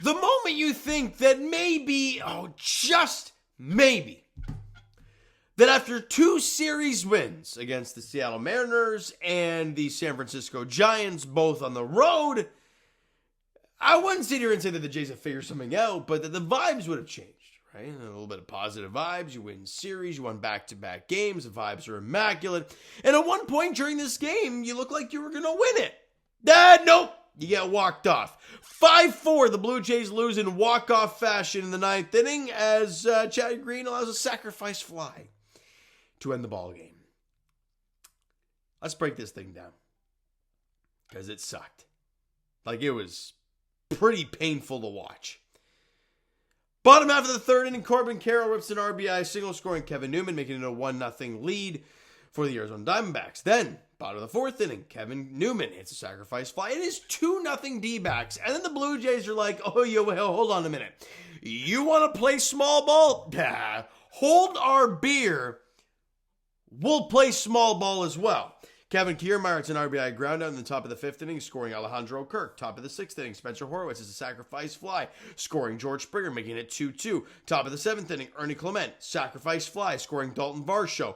The moment you think that maybe, just maybe, that after 2 series wins against the Seattle Mariners and the San Francisco Giants, both on the road, I wouldn't sit here and say that the Jays have figured something out, but that the vibes would have changed. Right? A little bit of positive vibes. You win series. You won back-to-back games. The vibes are immaculate. And at one point during this game, you look like you were going to win it. Nope. You get walked off. 5-4, the Blue Jays lose in walk-off fashion in the 9th inning as Chad Green allows a sacrifice fly to end the ball game. Let's break this thing down. Because it sucked. Like, it was pretty painful to watch. Bottom half of the 3rd inning, Corbin Carroll rips an RBI single, scoring Kevin Newman, making it a 1-0 lead for the Arizona Diamondbacks. Then, bottom of the 4th inning, Kevin Newman hits a sacrifice fly. It is 2-0 D-backs. And then the Blue Jays are like, hold on a minute. You want to play small ball? Hold our beer. We'll play small ball as well. Kevin Kiermaier, it's an RBI ground out in the top of the 5th inning, scoring Alejandro Kirk. Top of the 6th inning, Spencer Horwitz is a sacrifice fly, scoring George Springer, making it 2-2. Top of the 7th inning, Ernie Clement, sacrifice fly, scoring Dalton Varsho.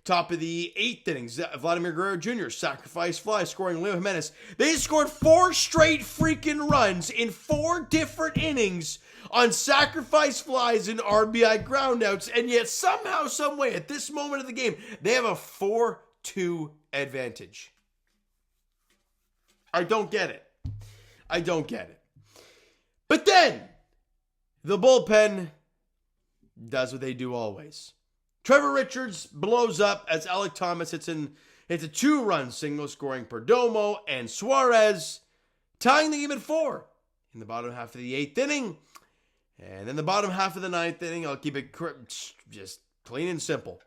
Top of the 8th inning, Vladimir Guerrero Jr., sacrifice fly, scoring Leo Jimenez. They scored 4 straight freaking runs in 4 different innings on sacrifice flies and RBI groundouts, and yet somehow, someway, at this moment of the game, they have a 4-2 advantage. I don't get it. But then, the bullpen does what they do always. Trevor Richards blows up as Alec Thomas hits a 2-run single, scoring Perdomo and Suarez, tying the game at 4 in the bottom half of the 8th inning. And then the bottom half of the 9th inning, I'll keep it just clean and simple.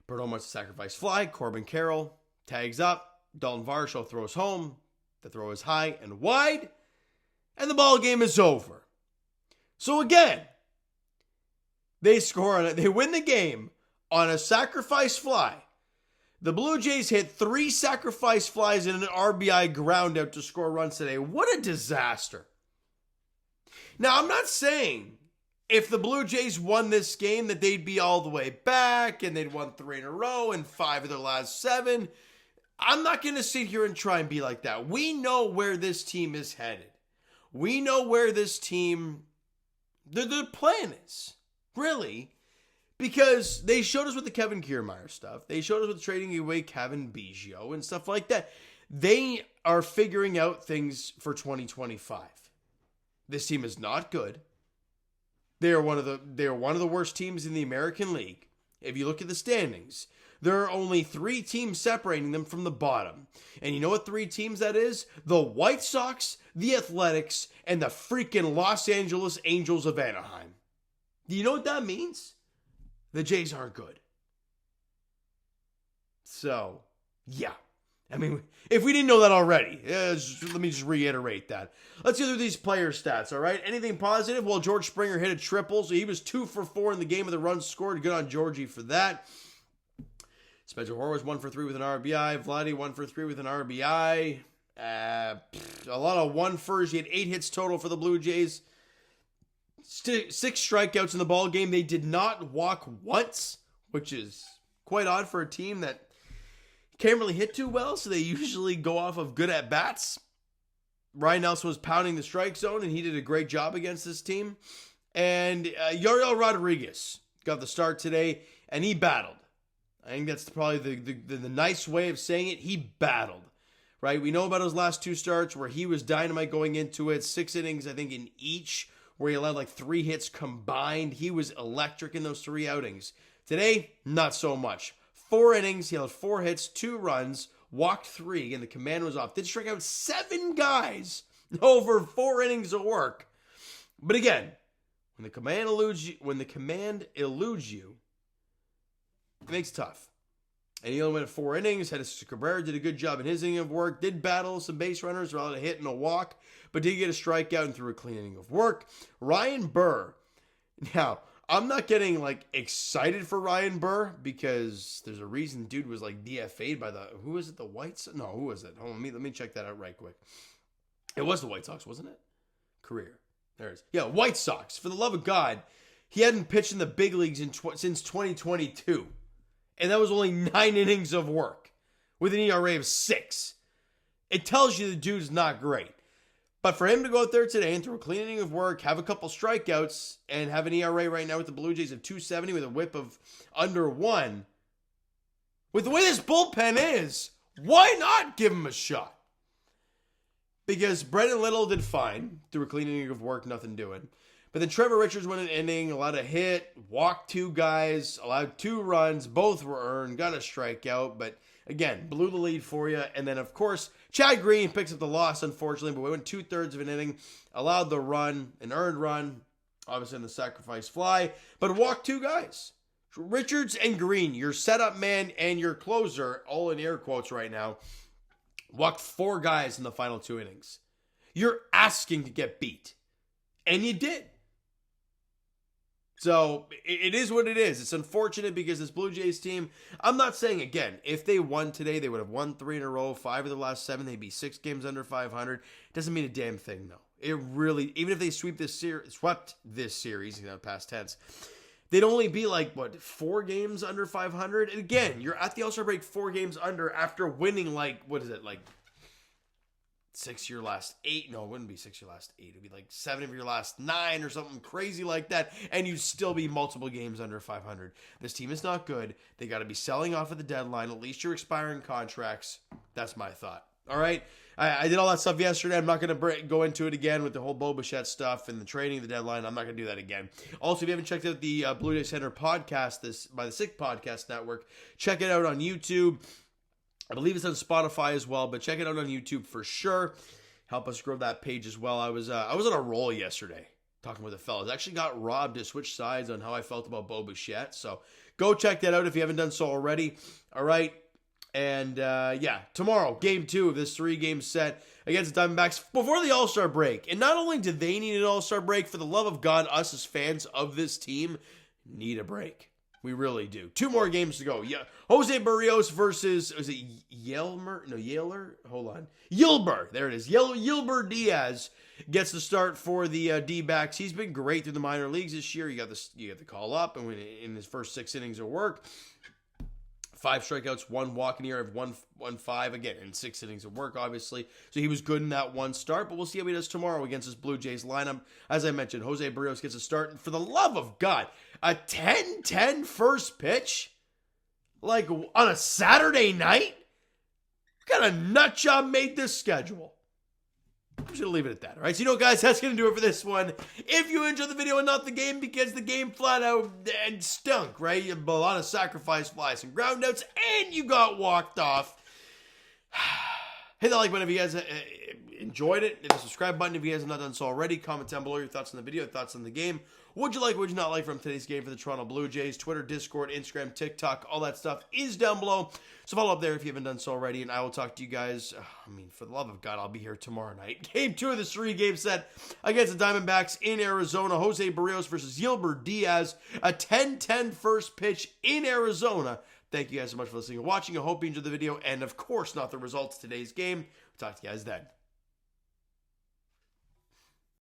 Perdomo wants a sacrifice fly. Corbin Carroll tags up. Dalton Varsho throws home. The throw is high and wide. And the ball game is over. So again, they win the game on a sacrifice fly. The Blue Jays hit 3 sacrifice flies and an RBI ground out to score runs today. What a disaster. Now, I'm not saying if the Blue Jays won this game that they'd be all the way back and they'd won 3 in a row and 5 of their last 7. I'm not going to sit here and try and be like that. We know where this team is headed. We know where this team, their plan is, really, because they showed us with the Kevin Kiermaier stuff. They showed us with trading away Kevin Biggio and stuff like that. They are figuring out things for 2025. This team is not good. They are one of the worst teams in the American League. If you look at the standings, there are only 3 teams separating them from the bottom. And you know what 3 teams that is? The White Sox, the Athletics, and the freaking Los Angeles Angels of Anaheim. Do you know what that means? The Jays aren't good. So, yeah. I mean, if we didn't know that already, let me just reiterate that. Let's go through these player stats, all right? Anything positive? Well, George Springer hit a triple, so he was 2 for 4 in the game with the runs scored. Good on Georgie for that. Spencer Horwitz 1 for 3 with an RBI. Vladdy 1 for 3 with an RBI. A lot of 1-fers. He had 8 hits total for the Blue Jays. 6 strikeouts in the ball game. They did not walk once, which is quite odd for a team that can't really hit too well, so they usually go off of good at-bats. Ryan Nelson was pounding the strike zone, and he did a great job against this team. And Yariel Rodriguez got the start today, and he battled. I think that's probably the nice way of saying it. He battled, right? We know about his last 2 starts where he was dynamite going into it. 6 innings, I think, in each, where he allowed like 3 hits combined. He was electric in those 3 outings. Today, not so much. 4 innings, he had 4 hits, 2 runs, walked 3. Again, the command was off. Did strike out 7 guys over 4 innings of work. But again, when the command eludes you, it makes it tough. And he only went at 4 innings. Hedis Cabrera did a good job in his inning of work. Did battle some base runners, allowed a hit and a walk, but did get a strikeout and threw a clean inning of work. Ryan Burr. Now, I'm not getting excited for Ryan Burr because there's a reason dude was DFA'd by who was it? The White Sox? No, who was it? Hold on, let me check that out right quick. It was the White Sox, wasn't it? career. There it is. Yeah, White Sox. For the love of God, he hadn't pitched in the big leagues since 2022. And that was only 9 innings of work with an ERA of 6. It tells you the dude's not great. But for him to go out there today and throw a clean inning of work, have a couple strikeouts, and have an ERA right now with the Blue Jays of 2.70 with a whip of under 1, with the way this bullpen is, why not give him a shot? Because Brendan Little did fine, threw a clean inning of work, nothing doing. But then Trevor Richards went an inning, allowed a hit, walked 2 guys, allowed 2 runs, both were earned, got a strikeout, but again, blew the lead for you. And then, of course, Chad Green picks up the loss, unfortunately, but we went 2/3 of an inning, allowed the run, an earned run, obviously in the sacrifice fly, but walked 2 guys. Richards and Green, your setup man and your closer, all in air quotes right now, walked 4 guys in the final 2 innings. You're asking to get beat. And you did. So, it is what it is. It's unfortunate because this Blue Jays team, I'm not saying, again, if they won today, they would have won 3 in a row, 5 of the last 7, they'd be 6 games under 500. Doesn't mean a damn thing, though. It really, even if they swept this series, past tense, they'd only be like, 4 games under 500? And again, you're at the All-Star break 4 games under after winning 6 of your last 8. No, it wouldn't be 6 of your last 8. It'd be 7 of your last 9 or something crazy like that. And you'd still be multiple games under 500. This team is not good. They got to be selling off at the deadline. At least you're expiring contracts. That's my thought. All right. I did all that stuff yesterday. I'm not going to go into it again with the whole Bo Bichette stuff and the trading, the deadline. I'm not going to do that again. Also, if you haven't checked out the Blue Jays Center podcast by the Sick Podcast Network, check it out on YouTube. I believe it's on Spotify as well, but check it out on YouTube for sure. Help us grow that page as well. I was on a roll yesterday talking with the fellas. I actually got robbed to switch sides on how I felt about Bo Bichette. So go check that out if you haven't done so already. All right. And tomorrow, game 2 of this 3-game set against the Diamondbacks before the All-Star break. And not only do they need an All-Star break, for the love of God, us as fans of this team need a break. We really do. 2 more games to go. Yeah, Jose Berrios versus, is it Yelmer? No, Yaler? Hold on. Yilber. There it is. Yilber Diaz gets the start for the D-backs. He's been great through the minor leagues this year. You got the call up, and in his first 6 innings of work, 5 strikeouts, 1 walk in the air of 1-5, again, in 6 innings of work, obviously. So he was good in that 1 start, but we'll see how he does tomorrow against this Blue Jays lineup. As I mentioned, Jose Berrios gets a start, and for the love of God, a 10-10 first pitch? On a Saturday night? What kind of nut job made this schedule? I'm just going to leave it at that, all right? So, guys, that's going to do it for this one. If you enjoyed the video and not the game, because the game flat out and stunk, right? You have a lot of sacrifice flies and ground outs, and you got walked off. Hit that like button if you guys enjoyed it. Hit the subscribe button if you guys have not done so already. Comment down below your thoughts on the video, thoughts on the game. What'd you like, what'd you not like from today's game for the Toronto Blue Jays? Twitter, Discord, Instagram, TikTok, all that stuff is down below. So follow up there if you haven't done so already, and I will talk to you guys. For the love of God, I'll be here tomorrow night. Game 2 of this 3-game set against the Diamondbacks in Arizona. Jose Berrios versus Yilber Diaz. A 10-10 first pitch in Arizona. Thank you guys so much for listening and watching. I hope you enjoyed the video, and of course, not the results of today's game. We'll talk to you guys then.